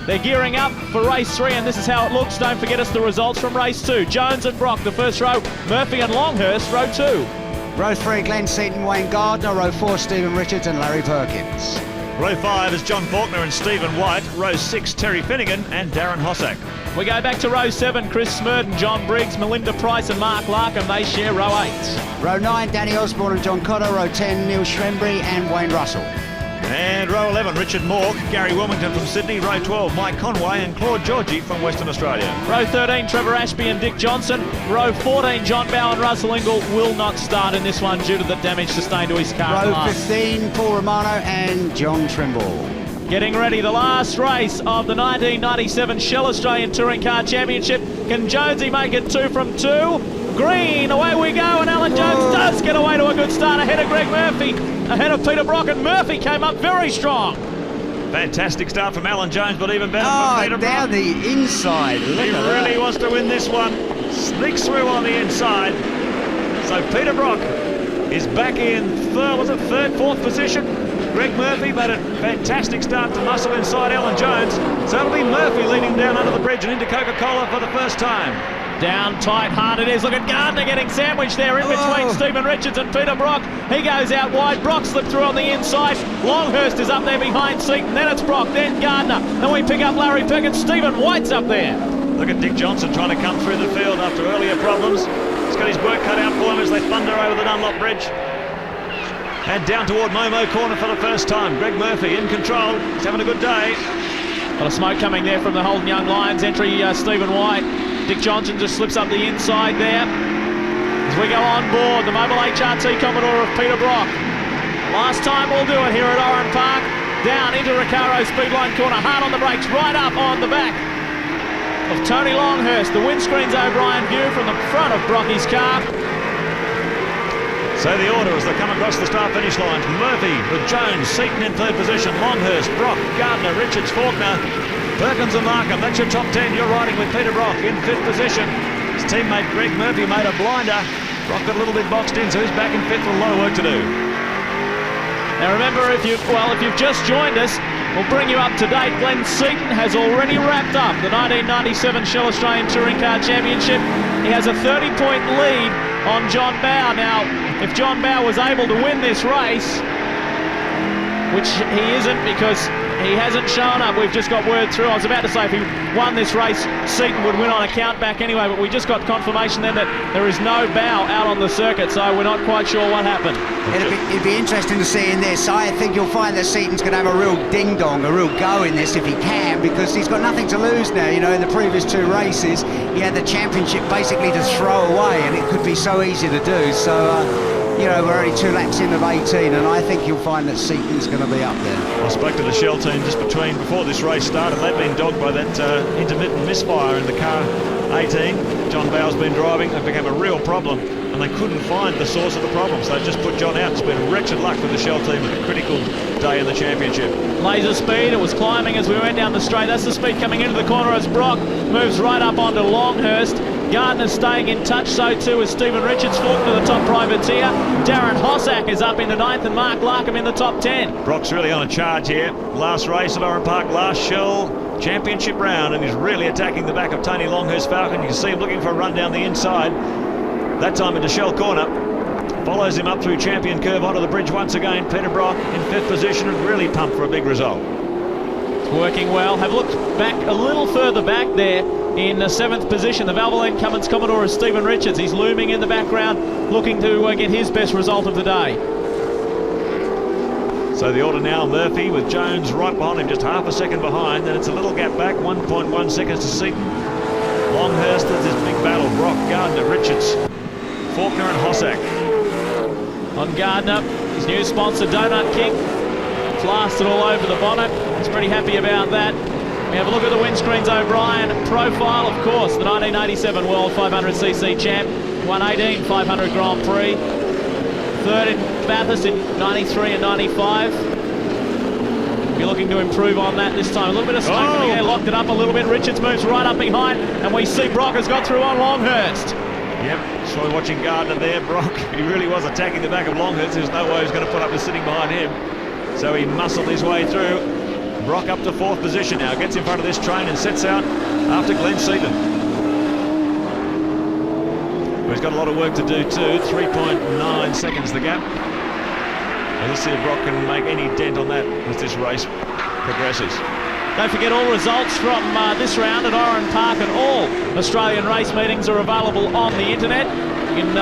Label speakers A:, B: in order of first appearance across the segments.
A: They're gearing up for race 3, and this is how it looks. Don't forget us the results from race 2. Jones and Brock, the first row. Murphy and Longhurst, row 2.
B: Row 3, Glenn Seaton, Wayne Gardner. Row 4, Stephen Richards and Larry Perkins.
C: Row 5 is John Faulkner and Stephen White. Row 6, Terry Finnegan and Darren Hossack.
A: We go back to row 7, Chris Smurden, John Briggs, Melinda Price and Mark Larkham. They share row 8.
B: Row 9, Danny Osborne and John Cotter. Row 10, Neil Schrenbury and Wayne Russell.
C: And row 11, Richard Mork, Gary Wilmington from Sydney. Row 12, Mike Conway and Claude Georgie from Western Australia.
A: Row 13, Trevor Ashby and Dick Johnson. Row 14, John Bow and Russell Ingall will not start in this one due to the damage sustained to his car.
B: Row 15, Paul Romano and John Trimble.
A: Getting ready, the last race of the 1997 Shell Australian Touring Car Championship. Can Jonesy make it 2 from 2? Green, away we go, and Alan Jones does get away to a good start ahead of Greg Murphy, ahead of Peter Brock, and Murphy came up very strong.
C: Fantastic start from Alan Jones, but even better from Peter Brock.
B: Down the inside.
C: He really wants to win this one. Sneaks through on the inside. So Peter Brock is back in third, fourth position. Greg Murphy made a fantastic start to muscle inside Alan Jones. So it'll be Murphy leading down under the bridge and into Coca-Cola for the first time.
A: Down tight, hard it is. Look at Gardner getting sandwiched there in between Stephen Richards and Peter Brock. He goes out wide. Brock slipped through on the inside. Longhurst is up there behind Seaton. Then it's Brock, then Gardner. Then we pick up Larry Perkins. Stephen White's up there.
C: Look at Dick Johnson trying to come through the field after earlier problems. He's got his work cut out for him as they thunder over the Dunlop Bridge. And down toward Momo Corner for the first time. Greg Murphy in control. He's having a good day.
A: A lot of smoke coming there from the Holden Young Lions entry, Stephen White. Dick Johnson just slips up the inside there. As we go on board, the Mobile HRT Commodore of Peter Brock. Last time we'll do it here at Oran Park. Down into Recaro Speedline Corner, hard on the brakes, right up on the back of Tony Longhurst. The windscreen's O'Brien view from the front of Brocky's car.
C: So the order as they come across the start-finish lines. Murphy with Jones, Seaton in third position, Longhurst, Brock, Gardner, Richards, Faulkner, Perkins and Markham. That's your top 10. You're riding with Peter Brock in fifth position. His teammate Greg Murphy made a blinder. Brock got a little bit boxed in, so he's back in fifth with a lot of work to do.
A: Now remember, if you've just joined us, we'll bring you up to date. Glenn Seaton has already wrapped up the 1997 Shell Australian Touring Car Championship. He has a 30-point lead on John Bow. Now, if John Bow was able to win this race, which he isn't because he hasn't shown up. We've just got word through. I was about to say if he won this race, Seaton would win on a count back anyway, but we just got confirmation then that there is no Bow out on the circuit, so we're not quite sure what happened.
B: It'd be interesting to see in this. I think you'll find that Seaton's going to have a real ding-dong, a real go in this if he can, because he's got nothing to lose now. You know, in the previous 2 races, he had the championship basically to throw away, and it could be so easy to do. So, you know, we're only 2 laps in of 18, and I think you'll find that Seaton's going to be up there.
C: I spoke to the Shell team just before this race started. They've been dogged by that intermittent misfire in the car 18. John Bow's been driving. It became a real problem, and they couldn't find the source of the problem, so they just put John out. It's been wretched luck for the Shell team at a critical day in the championship.
A: Laser speed, it was climbing as we went down the straight. That's the speed coming into the corner as Brock moves right up onto Longhurst. Gardner's staying in touch, so too is Stephen Richards. Faulkner, the top privateer. Darren Hossack is up into 9th and Mark Larkham in the top 10.
C: Brock's really on a charge here. Last race at Oran Park, last Shell Championship round, and he's really attacking the back of Tony Longhurst Falcon. You can see him looking for a run down the inside. That time into Shell Corner. Follows him up through Champion Curve onto the bridge once again. Peter Brock in 5th position and really pumped for a big result.
A: It's working well. Have looked back a little further back there. In 7th position, the Valvoline Cummins Commodore is Stephen Richards. He's looming in the background, looking to get his best result of the day.
C: So the order now, Murphy with Jones right behind him, just half a second behind. Then it's a little gap back, 1.1 seconds to Seaton. Longhurst is this big battle. Brock, Gardner, Richards, Faulkner and Hossack.
A: On Gardner, his new sponsor, Donut King, plastered all over the bonnet. He's pretty happy about that. We have a look at the windscreens. O'Brien profile, of course, the 1987 World 500cc champ, 118 500 Grand Prix, 3rd in Bathurst in 93 and 95. Be looking to improve on that this time. A little bit of smoke coming there, locked it up a little bit. Richards moves right up behind, and we see Brock has got through on Longhurst.
C: Yep, so watching Gardner there. Brock, he really was attacking the back of Longhurst. There's no way he was going to put up with sitting behind him. So he muscled his way through. Brock up to 4th position now, gets in front of this train and sets out after Glenn Seaton. He's got a lot of work to do too, 3.9 seconds the gap. Let's see if Brock can make any dent on that as this race progresses.
A: Don't forget, all results from this round at Oran Park and all Australian race meetings are available on the internet. You can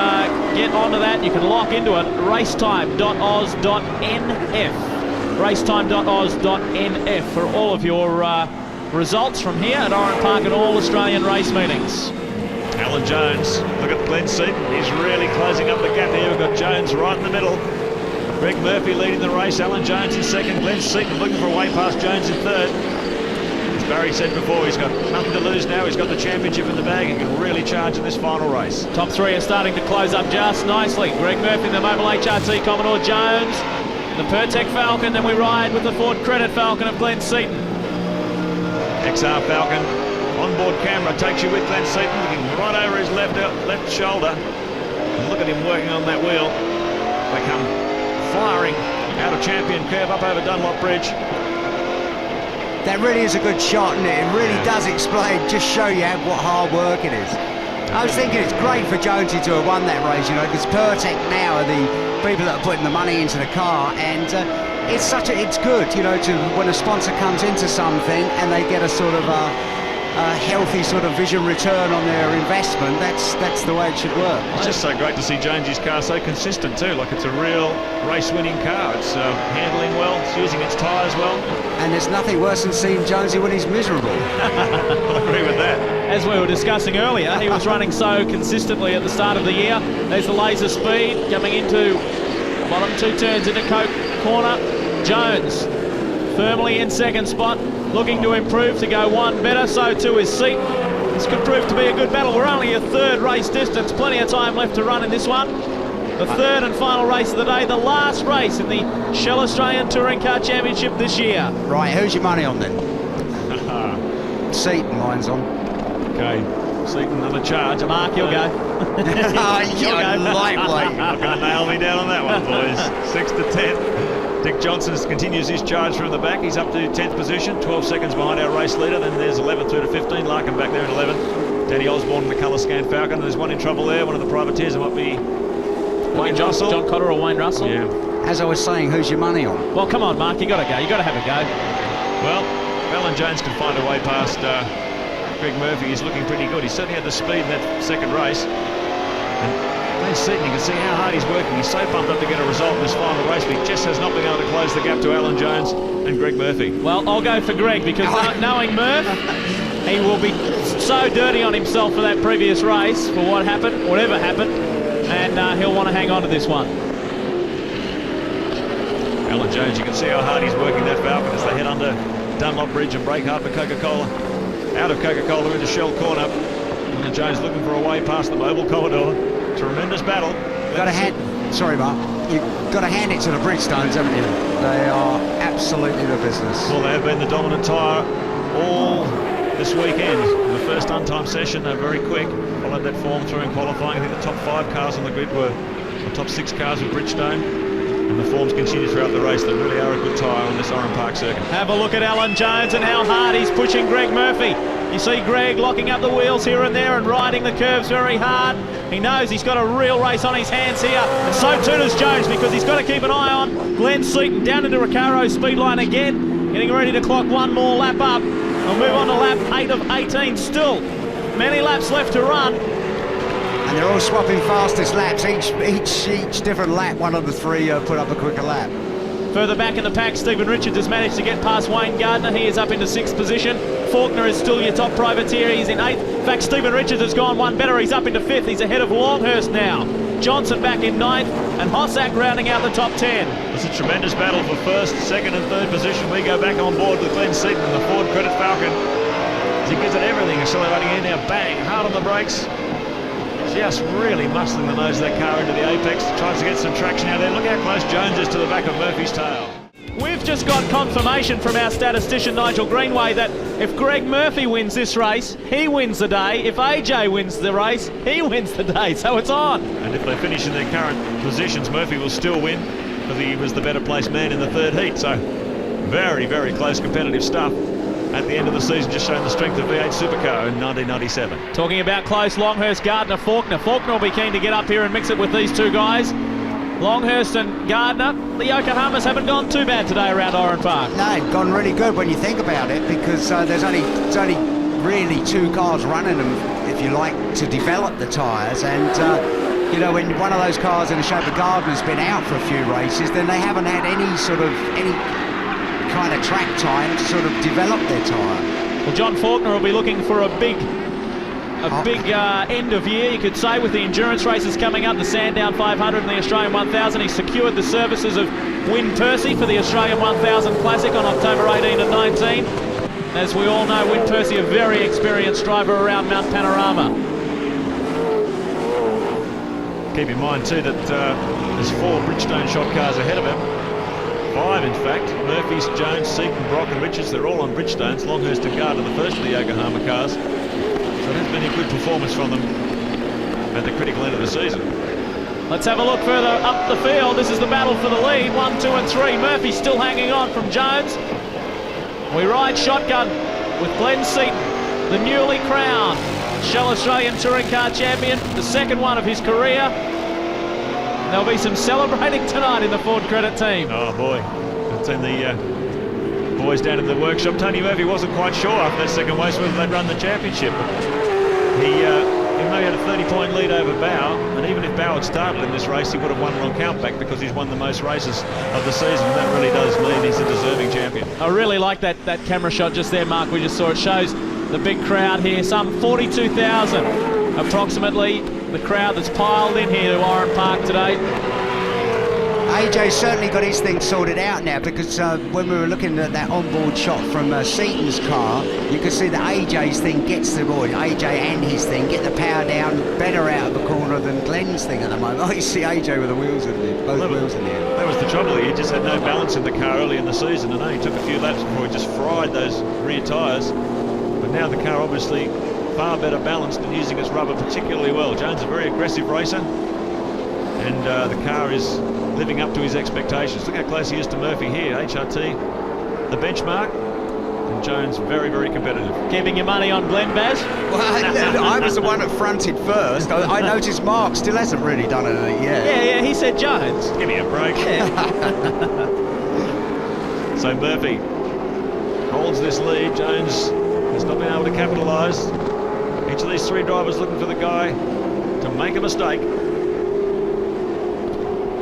A: get onto that, you can lock into it, racetime.oz.nf. racetime.oz.nf for all of your results from here at Oran Park and all Australian race meetings.
C: Alan Jones, look at Glenn Seaton, he's really closing up the gap here. We've got Jones right in the middle. Greg Murphy leading the race, Alan Jones in 2nd, Glenn Seaton looking for a way past Jones in 3rd. As Barry said before, he's got nothing to lose now, he's got the championship in the bag and can really charge in this final race.
A: Top 3 are starting to close up just nicely. Greg Murphy, the Mobile HRT Commodore, Jones, the Pertec Falcon, then we ride with the Ford Credit Falcon of Glenn Seaton.
C: XR Falcon, onboard camera takes you with Glenn Seaton, looking right over his left shoulder. And look at him working on that wheel. They come firing out of Champion Curve up over Dunlop Bridge.
B: That really is a good shot, isn't it? It really does explain, just show you what hard work it is. I was thinking it's great for Jonesy to have won that race, you know, because Pertec now are the people that are putting the money into the car, and it's good, you know, to when a sponsor comes into something and they get a sort of a healthy sort of vision return on their investment. That's the way it should work.
C: It's just so great to see Jonesy's car so consistent too. Like, it's a real race-winning car. It's handling well, it's using its tyres well.
B: And there's nothing worse than seeing Jonesy when he's miserable.
C: I agree with that.
A: As we were discussing earlier, he was running so consistently at the start of the year. There's the laser speed coming into bottom 2 turns into Coke Corner. Jones firmly in 2nd spot, looking to improve to go 1 better, so too is Seaton. This could prove to be a good battle. We're only a 3rd race distance, plenty of time left to run in this one. The 3rd and final race of the day, the last race in the Shell Australian Touring Car Championship this year.
B: Right, who's your money on then? Seaton, mine's on.
C: Okay, Seaton on the charge.
A: Mark, you'll go.
B: You're lightweight.
C: You're not going to nail me down on that one, boys. 6 to 10. Dick Johnson continues his charge from the back. He's up to 10th position, 12 seconds behind our race leader. Then there's 11th through to 15. Larkin back there at 11. Danny Osborne in the colour scan Falcon. There's one in trouble there. One of the privateers. It might be Wayne Russell.
A: John Cotter or Wayne Russell.
C: Yeah.
B: As I was saying, who's your money on?
A: Well, come on, Mark. You got to go. You got to have a go.
C: Well, Alan Jones can find a way past Greg Murphy. He's looking pretty good. He certainly had the speed in that 2nd race. And Glenn Seaton, you can see how hard he's working. He's so pumped up to get a result in this final race, but he just has not been able to close the gap to Alan Jones and Greg Murphy.
A: Well, I'll go for Greg, because knowing Murph, he will be so dirty on himself for that previous race, for what happened, whatever happened, and he'll want to hang on to this one.
C: Alan Jones, you can see how hard he's working that Falcon as they head under Dunlop Bridge and break hard for Coca-Cola. Out of Coca-Cola into Shell Corner. Alan Jones looking for a way past the Mobile Commodore. Tremendous battle.
B: Sorry, Mark. You've got to hand it to the Bridgestones, haven't you? They are absolutely the business.
C: Well, they have been the dominant tyre all this weekend. In the first untimed session, they're very quick. Followed that form through in qualifying. I think the top 5 cars on the grid were the top 6 cars with Bridgestone. And the forms continue throughout the race. They really are a good tyre on this Oran Park circuit.
A: Have a look at Alan Jones and how hard he's pushing Greg Murphy. You see Greg locking up the wheels here and there and riding the curves very hard. He knows he's got a real race on his hands here, and so too does Jones, because he's got to keep an eye on Glenn Seaton down into Recaro speed line again, getting ready to clock 1 more lap up. We'll move on to lap 8 of 18 still. Many laps left to run.
B: And they're all swapping fastest laps. Each different lap, one of the 3 put up a quicker lap.
A: Further back in the pack, Stephen Richards has managed to get past Wayne Gardner. He is up into 6th position. Faulkner is still your top privateer. He's in 8th. In fact, Stephen Richards has gone 1 better. He's up into 5th. He's ahead of Longhurst now. Johnson back in 9th, and Hossack rounding out the top 10.
C: It's a tremendous battle for 1st, 2nd and 3rd position. We go back on board with Glenn Seaton and the Ford Credit Falcon. As he gives it everything, accelerating in now, bang, hard on the brakes. Just really muscling the nose of that car into the apex. Tries to get some traction out there. Look how close Jones is to the back of Murphy's tail.
A: We've just got confirmation from our statistician Nigel Greenway that if Greg Murphy wins this race, he wins the day. If AJ wins the race, he wins the day. So it's on.
C: And if they finish in their current positions, Murphy will still win, because he was the better placed man in the 3rd heat. So Very, very close competitive stuff at the end of the season, just showing the strength of V8 Supercar in 1997.
A: Talking about close, Longhurst, Gardner, Faulkner. Faulkner will be keen to get up here and mix it with these two guys. Longhurst and Gardner. The Yokohamas haven't gone too bad today around Oran Park.
B: No, gone really good when you think about it, because there's only really two cars running them, if you like, to develop the tyres. And you know, when one of those cars in the shape of Gardner's been out for a few races, then they haven't had any kind of track time to sort of develop their tyre.
A: Well, John Faulkner will be looking for a big end of year, you could say, with the endurance races coming up, the Sandown 500 and the Australian 1000. He secured the services of Wyn Percy for the Australian 1000 Classic on October 18 and 19. As we all know, Wyn Percy, a very experienced driver around Mount Panorama.
C: Keep in mind too that there's 4 Bridgestone shop cars ahead of him. 5 in fact. Murphy's, Jones, Seaton, Brock and Richards, they're all on Bridgestones. Longhurst and Gardner, the first of the Yokohama cars. So it has been a good performance from them at the critical end of the season.
A: Let's have a look further up the field. This is the battle for the lead, 1, 2 and 3. Murphy still hanging on from Jones. We ride shotgun with Glenn Seaton, the newly crowned Shell Australian Touring Car Champion, the second one of his career. There'll be some celebrating tonight in the Ford Credit team.
C: Oh boy, I've seen the boys down in the workshop. Tony Murphy wasn't quite sure after that second race whether they'd run the championship. He may have had a 30-point lead over Bow, and even if Bow had started in this race, he would have won it on countback because he's won the most races of the season, and that really does mean he's a deserving champion.
A: I really like that camera shot just there, Mark. We just saw it. Shows the big crowd here, some 42,000 approximately, the crowd that's piled in here to Oran Park today.
B: AJ's certainly got his thing sorted out now, because when we were looking at that onboard shot from Seaton's car, you could see that AJ's thing gets the board. AJ and his thing get the power down better out of the corner than Glenn's thing at the moment. Oh, you see AJ with the wheels in there, both wheels in there.
C: That was the trouble. He just had no balance in the car early in the season, and only took a few laps before he just fried those rear tyres. But now the car obviously far better balanced and using its rubber particularly well. Jones, a very aggressive racer, and the car is living up to his expectations. Look how close he is to Murphy here. HRT, the benchmark, and Jones very, very competitive.
A: Keeping your money on Glenn, Baz?
B: Well, I was the one that fronted first. I noticed Mark still hasn't really done it yet.
A: Yeah, he said Jones.
C: Give me a break.
A: Yeah.
C: So Murphy holds this lead. Jones has not been able to capitalise. Each of these 3 drivers looking for the guy to make a mistake.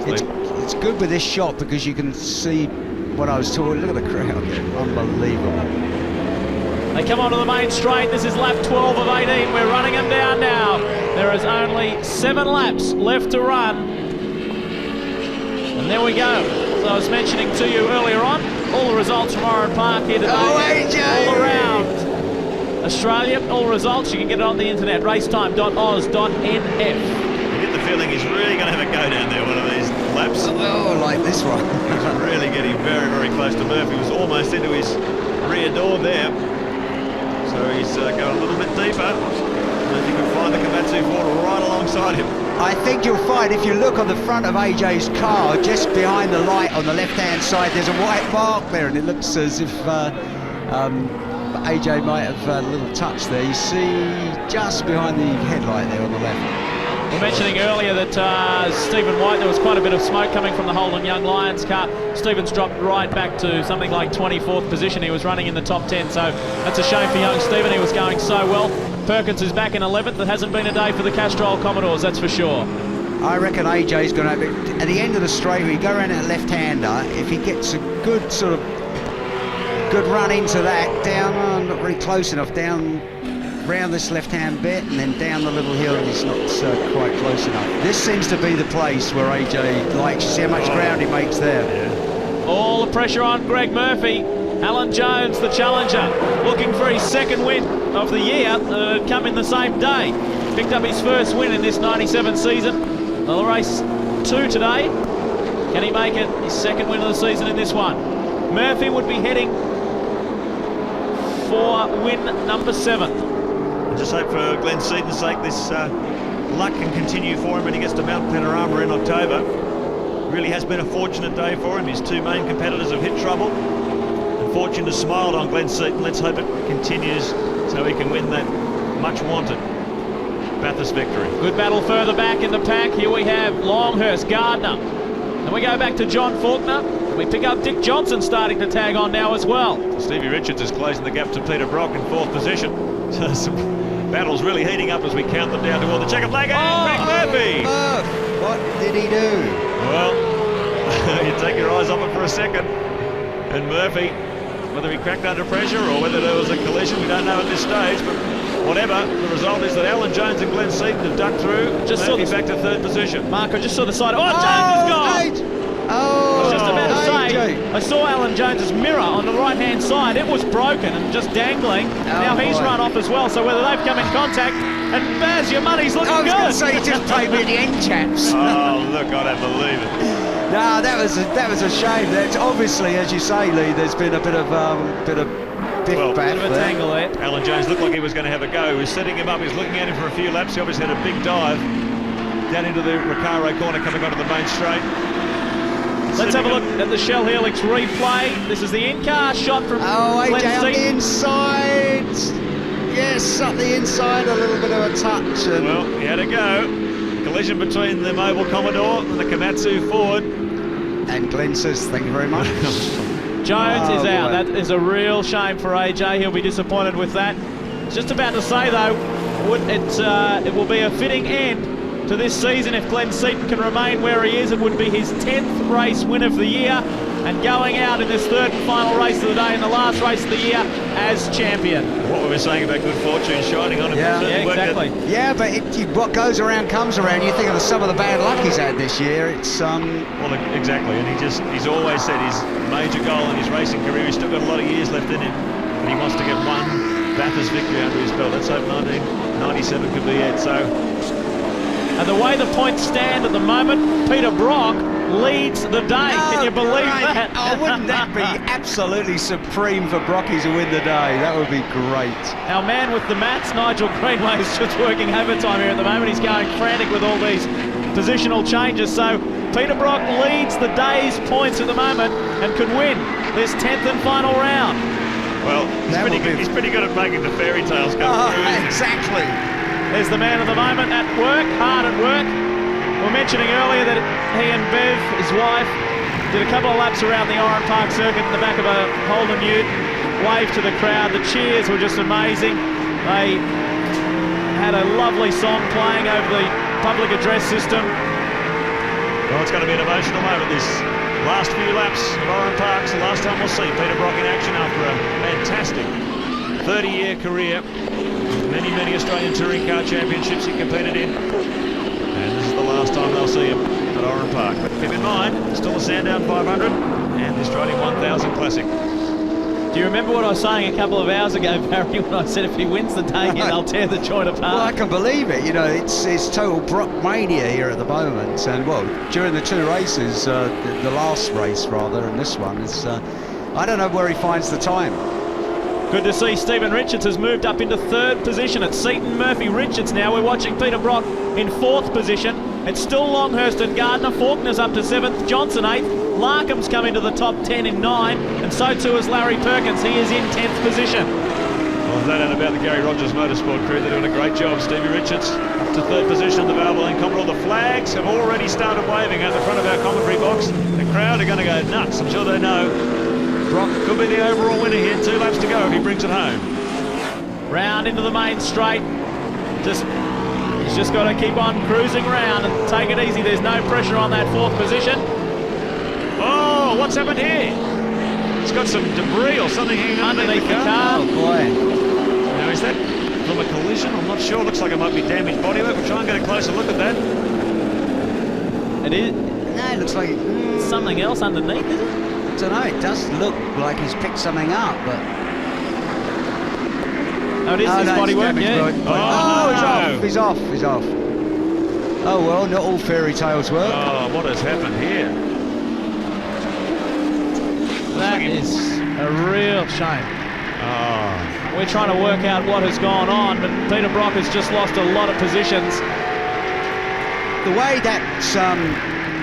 B: It's good with this shot because you can see what I was talking. Look at the crowd there. Unbelievable.
A: They come onto the main straight. This is lap 12 of 18. We're running them down now. There is only 7 laps left to run. And there we go. So I was mentioning to you earlier on, all the results from Oran Park here today.
B: Oh, AJ!
A: All around Australia, all results. You can get it on the internet, racetime.oz.nf.
C: You get the feeling he's really going to have a go down there one of these laps.
B: Oh, like this one.
C: He's really getting very, very close to Murphy. He was almost into his rear door there. So he's going a little bit deeper. And you can find the Komatsu Ford right alongside him.
B: I think you'll find, if you look on the front of AJ's car, just behind the light on the left-hand side, there's a white mark there, and it looks as if AJ might have a little touch there. You see just behind the headlight there on the left.
A: We were mentioning earlier that Stephen White, there was quite a bit of smoke coming from the Holden Young Lions car. Stephen's dropped right back to something like 24th position. He was running in the top 10, so that's a shame for young Stephen. He was going so well. Perkins is back in 11th. It hasn't been a day for the Castrol Commodores, that's for sure.
B: I reckon AJ's going to have it at the end of the straight. Where you go around that left-hander, if he gets a good sort of good run into that, down, not really close enough, down round this left-hand bit and then down the little hill, and he's not quite close enough. This seems to be the place where AJ likes. You see how much ground he makes there.
C: Yeah.
A: All the pressure on Greg Murphy. Alan Jones, the challenger, looking for his second win of the year. Come in the same day. Picked up his first win in this 97 season. Well, race 2 today. Can he make it his second win of the season in this one? Murphy would be heading for win number 7.
C: I just hope for Glenn Seaton's sake this luck can continue for him when he gets to Mount Panorama in October. Really has been a fortunate day for him. His 2 main competitors have hit trouble. fortune has smiled on Glenn Seaton. Let's hope it continues so he can win that much-wanted Bathurst victory.
A: Good battle further back in the pack. Here we have Longhurst, Gardner. And we go back to John Faulkner. We pick up Dick Johnson starting to tag on now as well.
C: Stevie Richards is closing the gap to Peter Brock in 4th position. So some battles really heating up as we count them down toward the checkered flag. And Greg Murphy!
B: What did he do?
C: Well, you take your eyes off it for a second. And Murphy, whether he cracked under pressure or whether there was a collision, we don't know at this stage. But whatever, the result is that Alan Jones and Glenn Seaton have ducked through.
A: Just
C: Murphy
A: saw
C: back to 3rd position.
A: Mark, I just saw the side. Oh, Jones is gone! I was just about to say, I saw Alan Jones's mirror on the right-hand side. It was broken and just dangling. Now he's run off as well, so whether they've come in contact, and Baz, your money's looking good.
B: I was going to say, he just played with the end chaps.
C: Oh, look, I don't believe it.
B: No, that was a shame. That's obviously, as you say, Lee, there's been a bit of biff baff
A: Bit of a tangle there.
C: Alan Jones looked like he was going to have a go. He was setting him up. He was looking at him for a few laps. He obviously had a big dive down into the Recaro corner coming onto the main straight.
A: Let's have a look at the Shell Helix replay. This is the in-car shot from
B: AJ
A: Glenn
B: up the
A: Seaton.
B: inside. Yes, up the inside, a little bit of a touch. And
C: Well, he had a go. Collision between the Mobile Commodore and the Komatsu Ford.
B: And Glenn says, thank you very much.
A: Jones is out.
B: boy.
A: That is a real shame for AJ. He'll be disappointed with that. Just about to say, though, it will be a fitting end to this season if Glenn Seaton can remain where he is. It would be his 10th race win of the year, and going out in this 3rd and final race of the day, in the last race of the year, as champion.
C: What we were saying about good fortune shining on him.
B: Yeah.
C: Certainly worked out.
A: Exactly.
B: Yeah, but what goes around comes around. You think of some of the bad luck he's had this year. It's
C: Well, exactly, and he's always said his major goal in his racing career, he's still got a lot of years left in him, and he wants to get one Bathurst victory under his belt. Let's hope 1997 could be it. So,
A: And the way the points stand at the moment, Peter Brock leads the day. Can you believe that?
B: Oh, wouldn't that be absolutely supreme for Brocky to win the day? That would be great.
A: Our man with the maths, Nigel Greenway, is just working overtime here at the moment. He's going frantic with all these positional changes. So Peter Brock leads the day's points at the moment and could win this 10th and final round.
C: well, he's pretty good at making the fairy tales come through. Isn't he?
B: Exactly.
A: There's the man of the moment at work, hard at work. We were mentioning earlier that he and Bev, his wife, did a couple of laps around the Oran Park circuit in the back of a Holden Ute, waved to the crowd. The cheers were just amazing. They had a lovely song playing over the public address system.
C: Well, it's going to be an emotional moment, this last few laps of Oran Park. It's the last time we'll see Peter Brock in action after a fantastic 30-year career. Many Australian Touring Car Championships he competed in. And this is the last time they'll see him at Oran Park. But keep in mind, still a Sandown 500 and the Australian 1000 Classic.
A: Do you remember what I was saying a couple of hours ago, Barry, when I said if he wins the day here, they'll tear the joint apart?
B: Well, I can believe it. You know, it's total Brock mania here at the moment. And, well, during the two races, the last race, rather, and this one, is I don't know where he finds the time.
A: Good to see Stephen Richards has moved up into 3rd position. It's Seaton, Murphy, Richards now. We're watching Peter Brock in 4th position. It's still Longhurst and Gardner. Faulkner's up to 7th, Johnson 8th. Larkham's come into the top 10 in 9, and so too is Larry Perkins. He is in 10th position.
C: Well, there's no doubt about the Gary Rogers Motorsport crew. They're doing a great job. Stevie Richards up to 3rd position in the Valvoline Commodore. The flags have already started waving at the front of our commentary box. The crowd are going to go nuts. I'm sure they know Brock could be the overall winner here. 2 laps to go if he brings it home.
A: Round into the main straight. He's just got to keep on cruising round and take it easy. There's no pressure on that 4th position.
C: Oh, what's happened here? It's got some debris or something hanging underneath the car.
B: Oh, boy.
C: Now, is that from a collision? I'm not sure. Looks like it might be damaged bodywork. We'll try and get a closer look at that.
A: It is
B: No, it looks like
A: something else underneath, is it?
B: I don't know. It does look like he's picked something up, but
A: No, it is his bodywork, yeah.
B: He's off. He's off. Oh well, not all fairy tales work.
C: Oh, what has happened here?
A: That is a real shame.
C: Oh,
A: We're trying to work out what has gone on, but Peter Brock has just lost a lot of positions.
B: The way that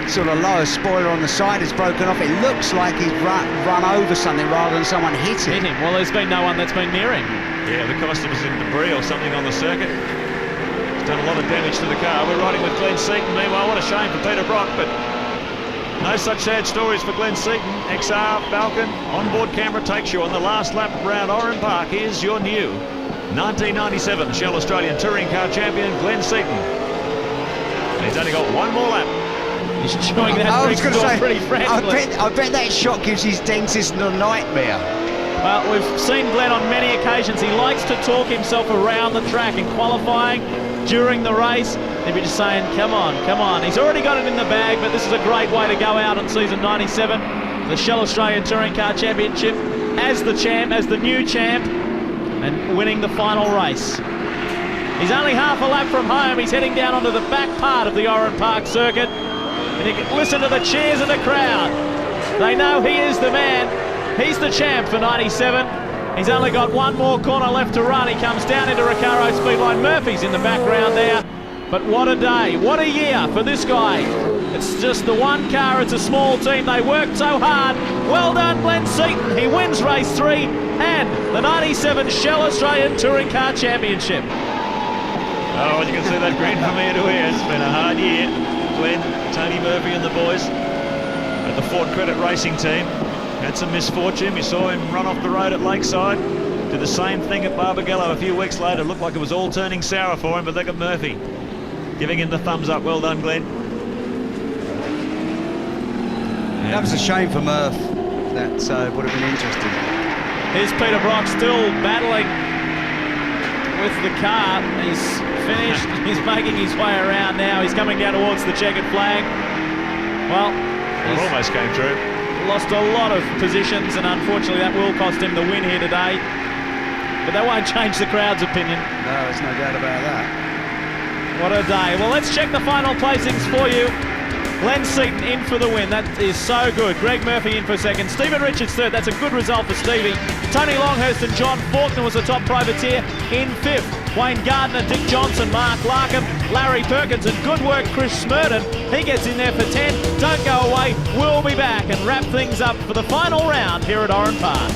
B: sort of lower spoiler on the side is broken off. It looks like he's run over something rather than someone hit him.
A: Well, there's been no one that's been near him.
C: Yeah, the cost of some debris or something on the circuit. It's done a lot of damage to the car. We're riding with Glenn Seaton. Meanwhile, what a shame for Peter Brock, but no such sad stories for Glenn Seaton. XR Falcon onboard camera takes you on the last lap around Oran Park. Here's your new 1997 Shell Australian Touring Car Champion, Glenn Seaton. And he's only got one more lap.
A: He's enjoying that.
B: I was going to say,
A: pretty frantically.
B: I bet that shot gives his dentist a nightmare.
A: Well, we've seen Glenn on many occasions. He likes to talk himself around the track in qualifying, during the race. He'd be just saying, come on, come on. He's already got it in the bag, but this is a great way to go out on season 97. The Shell Australian Touring Car Championship as the champ, as the new champ, and winning the final race. He's only half a lap from home. He's heading down onto the back part of the Oran Park circuit. And you can listen to the cheers of the crowd. They know he is the man. He's the champ for 97. He's only got one more corner left to run. He comes down into Recaro Speedline. Murphy's in the background there. But what a day, what a year for this guy. It's just the one car, it's a small team. They worked so hard. Well done, Glenn Seaton. He wins race 3 and the 97 Shell Australian Touring Car Championship.
C: Oh, well, you can see that grin from ear to ear. It's been a hard year. Glenn, Tony Murphy and the boys at the Ford Credit Racing team had some misfortune. We saw him run off the road at Lakeside. Did the same thing at Barbagallo a few weeks later. Looked like it was all turning sour for him, but look at Murphy giving him the thumbs up. Well done, Glenn.
B: That was a shame for Murph. That would have been interesting.
A: Here's Peter Brock still battling with the car. He's finished. He's making his way around now. He's coming down towards the checkered flag. Well,
C: it almost came through.
A: Lost a lot of positions, and unfortunately that will cost him the win here today. But that won't change the crowd's opinion.
B: No, there's no doubt about that.
A: What a day. Well, let's check the final placings for you. Glenn Seaton in for the win. That is so good. Greg Murphy in for second. Stephen Richards third. That's a good result for Stevie. Tony Longhurst and John Faulkner was the top privateer in fifth. Wayne Gardner, Dick Johnson, Mark Larkham, Larry Perkins, and good work Chris Smurden. He gets in there for 10. Don't go away. We'll be back and wrap things up for the final round here at Oran Park.